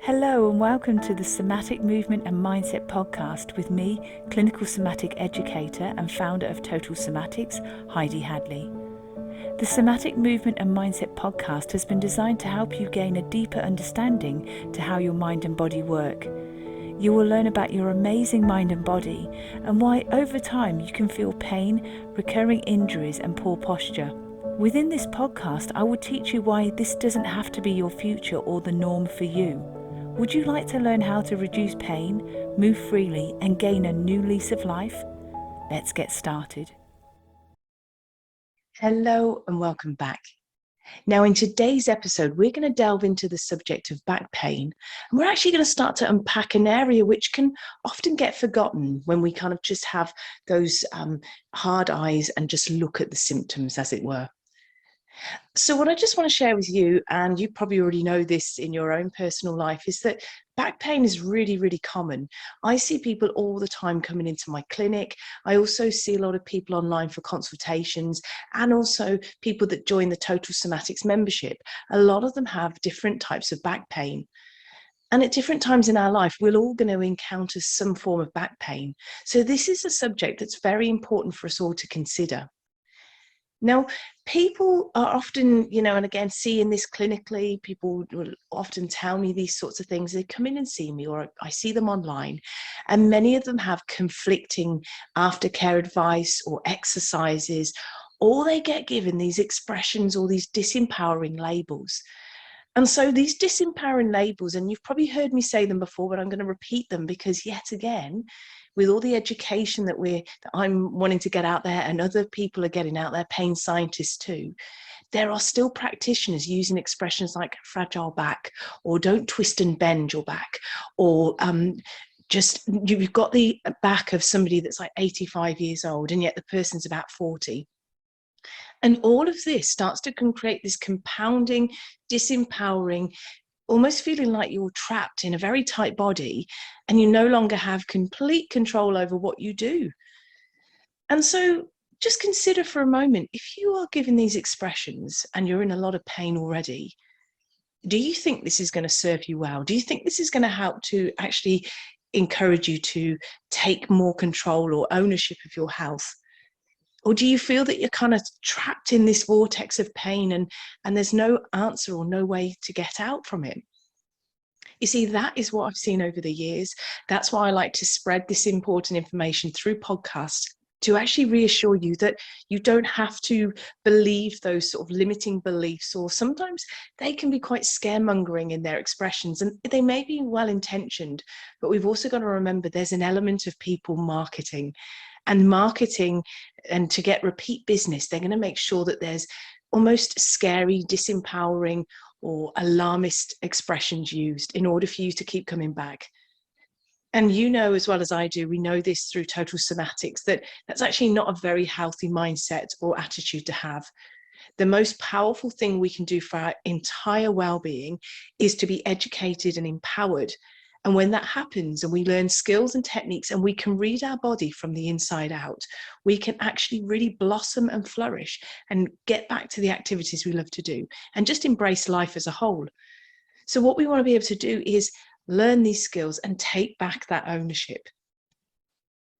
Hello and welcome to the Somatic Movement and Mindset podcast with me, clinical somatic educator and founder of Total Somatics, Heidi Hadley. The Somatic Movement and Mindset podcast has been designed to help you gain a deeper understanding to how your mind and body work. You will learn about your amazing mind and body and why over time you can feel pain, recurring injuries and poor posture. Within this podcast, I will teach you why this doesn't have to be your future or the norm for you. Would you like to learn how to reduce pain, move freely, and gain a new lease of life? Let's get started. Hello and welcome back. Now, in today's episode, we're going to delve into the subject of back pain, and we're actually going to start to unpack an area which can often get forgotten when we kind of just have those hard eyes and just look at the symptoms, as it were. So what I just want to share with you, and you probably already know this in your own personal life, is that back pain is really, really common. I see people all the time coming into my clinic. I also see a lot of people online for consultations and also people that join the Total Somatics membership. A lot of them have different types of back pain. And at different times in our life, we're all going to encounter some form of back pain. So this is a subject that's very important for us all to consider. Now, people are often, and again, seeing this clinically, people will often tell me these sorts of things. They come in and see me, or I see them online, and many of them have conflicting aftercare advice or exercises, or they get given these expressions or these disempowering labels. And so these disempowering labels, and you've probably heard me say them before, but I'm going to repeat them because yet again, with all the education that I'm wanting to get out there and other people are getting out there, pain scientists too, there are still practitioners using expressions like fragile back, or don't twist and bend your back, or just you've got the back of somebody that's like 85 years old and yet the person's about 40. And all of this starts to create this compounding, disempowering, almost feeling like you're trapped in a very tight body and you no longer have complete control over what you do. And so just consider for a moment, if you are given these expressions and you're in a lot of pain already, do you think this is going to serve you well? Do you think this is going to help to actually encourage you to take more control or ownership of your health? Or do you feel that you're kind of trapped in this vortex of pain and there's no answer or no way to get out from it? You see, that is what I've seen over the years. That's why I like to spread this important information through podcasts to actually reassure you that you don't have to believe those sort of limiting beliefs, or sometimes they can be quite scaremongering in their expressions, and they may be well-intentioned, but we've also got to remember there's an element of people marketing. And marketing, and to get repeat business, they're going to make sure that there's almost scary, disempowering, or alarmist expressions used in order for you to keep coming back. And you know as well as I do, we know this through Total Somatics, that that's actually not a very healthy mindset or attitude to have. The most powerful thing we can do for our entire well-being is to be educated and empowered. And when that happens and we learn skills and techniques and we can read our body from the inside out, we can actually really blossom and flourish and get back to the activities we love to do and just embrace life as a whole. So what we want to be able to do is learn these skills and take back that ownership.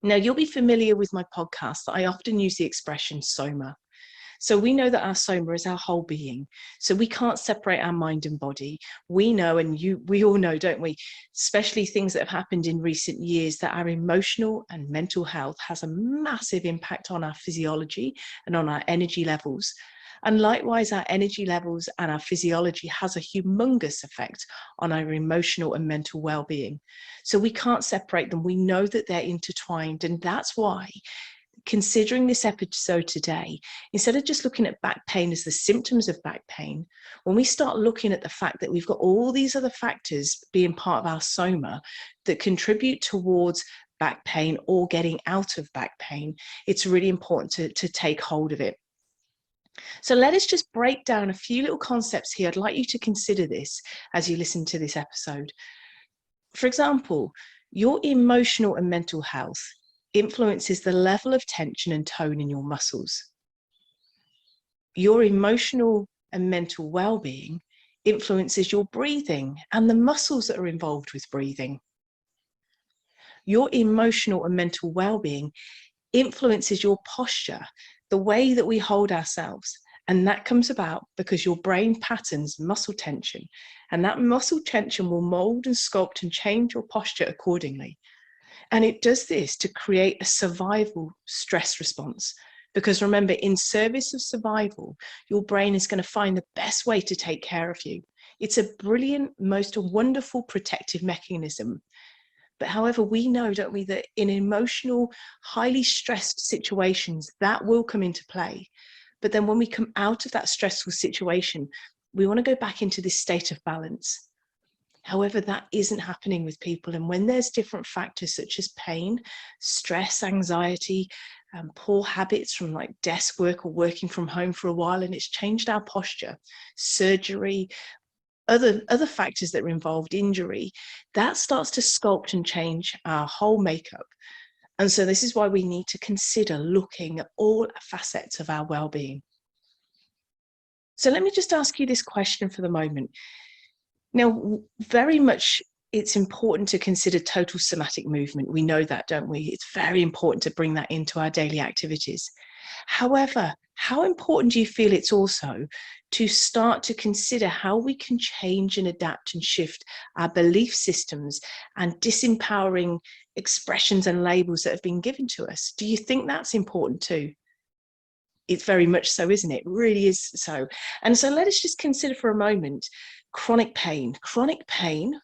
Now, you'll be familiar with my podcast that I often use the expression Soma. So we know that our Soma is our whole being. So we can't separate our mind and body. We know, and we all know, don't we, especially things that have happened in recent years, that our emotional and mental health has a massive impact on our physiology and on our energy levels. And likewise, our energy levels and our physiology has a humongous effect on our emotional and mental well-being. So we can't separate them. We know that they're intertwined. And that's why, considering this episode today, instead of just looking at back pain as the symptoms of back pain, when we start looking at the fact that we've got all these other factors being part of our Soma that contribute towards back pain or getting out of back pain, it's really important to take hold of it. So let us just break down a few little concepts here. I'd like you to consider this as you listen to this episode. For example, your emotional and mental health influences the level of tension and tone in your muscles. Your emotional and mental well-being influences your breathing and the muscles that are involved with breathing. Your emotional and mental well-being influences your posture, the way that we hold ourselves. And that comes about because your brain patterns muscle tension, and that muscle tension will mold and sculpt and change your posture accordingly. And it does this to create a survival stress response. Because remember, in service of survival, your brain is going to find the best way to take care of you. It's a brilliant, most wonderful protective mechanism. But however, we know, don't we, that in emotional, highly stressed situations, that will come into play. But then when we come out of that stressful situation, we want to go back into this state of balance. However, that isn't happening with people. And when there's different factors such as pain, stress, anxiety, poor habits from like desk work or working from home for a while, and it's changed our posture, surgery, other factors that are involved, injury, that starts to sculpt and change our whole makeup. And so this is why we need to consider looking at all facets of our well-being. So let me just ask you this question for the moment. Now, very much it's important to consider total somatic movement. We know that, don't we? It's very important to bring that into our daily activities. However, how important do you feel it's also to start to consider how we can change and adapt and shift our belief systems and disempowering expressions and labels that have been given to us? Do you think that's important too? It's very much so, isn't it? It really is so. And so let us just consider for a moment chronic pain. Chronic pain,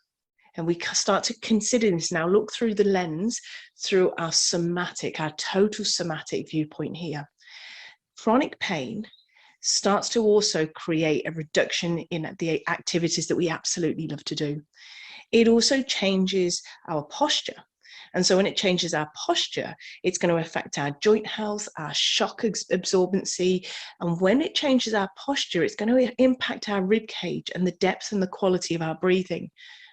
and we start to consider this now, look through the lens, through our somatic, our total somatic viewpoint here. Chronic pain starts to also create a reduction in the activities that we absolutely love to do. It also changes our posture. And so when it changes our posture, it's going to affect our joint health, our shock absorbency. And when it changes our posture, it's going to impact our rib cage and the depth and the quality of our breathing.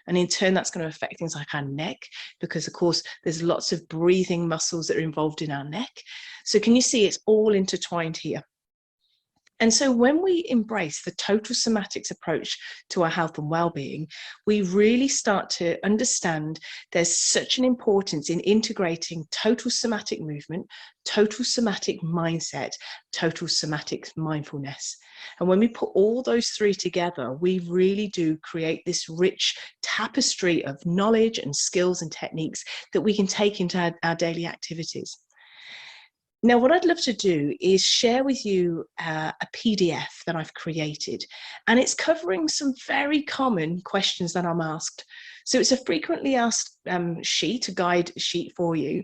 And in turn, that's going to affect things like our neck, because of course, there's lots of breathing muscles that are involved in our neck. So can you see it's all intertwined here? And so when we embrace the total somatics approach to our health and well-being, we really start to understand there's such an importance in integrating total somatic movement, total somatic mindset, total somatic mindfulness. And when we put all those three together, we really do create this rich tapestry of knowledge and skills and techniques that we can take into our daily activities. Now, what I'd love to do is share with you a PDF that I've created, and it's covering some very common questions that I'm asked. So it's a frequently asked sheet, a guide sheet for you,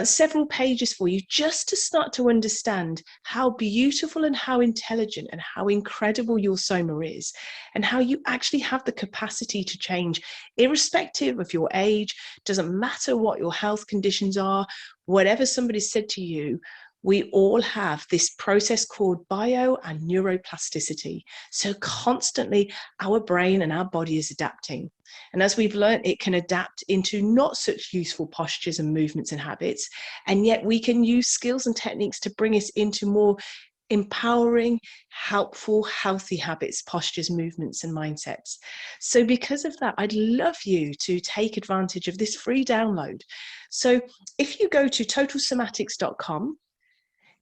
several pages for you, just to start to understand how beautiful and how intelligent and how incredible your Soma is, and how you actually have the capacity to change, irrespective of your age. Doesn't matter what your health conditions are, whatever somebody said to you, we all have this process called bio and neuroplasticity. So constantly our brain and our body is adapting. And as we've learned, it can adapt into not such useful postures and movements and habits. And yet we can use skills and techniques to bring us into more empowering, helpful, healthy habits, postures, movements, and mindsets. So because of that, I'd love you to take advantage of this free download. So if you go to totalsomatics.com,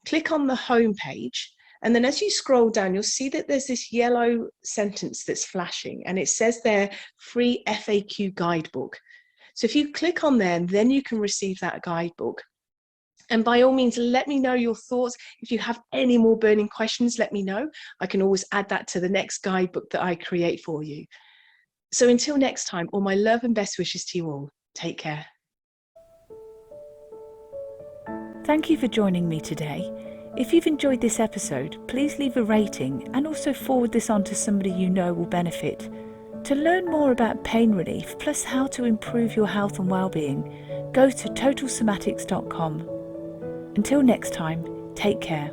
click on the home page, and then as you scroll down, you'll see that there's this yellow sentence that's flashing, and it says there, free FAQ guidebook. So if you click on there, then you can receive that guidebook. And by all means, let me know your thoughts. If you have any more burning questions, let me know. I can always add that to the next guidebook that I create for you. So until next time, all my love and best wishes to you all. Take care. Thank you for joining me today. If you've enjoyed this episode, please leave a rating and also forward this on to somebody you know will benefit. To learn more about pain relief, plus how to improve your health and well-being, go to totalsomatics.com. Until next time, take care.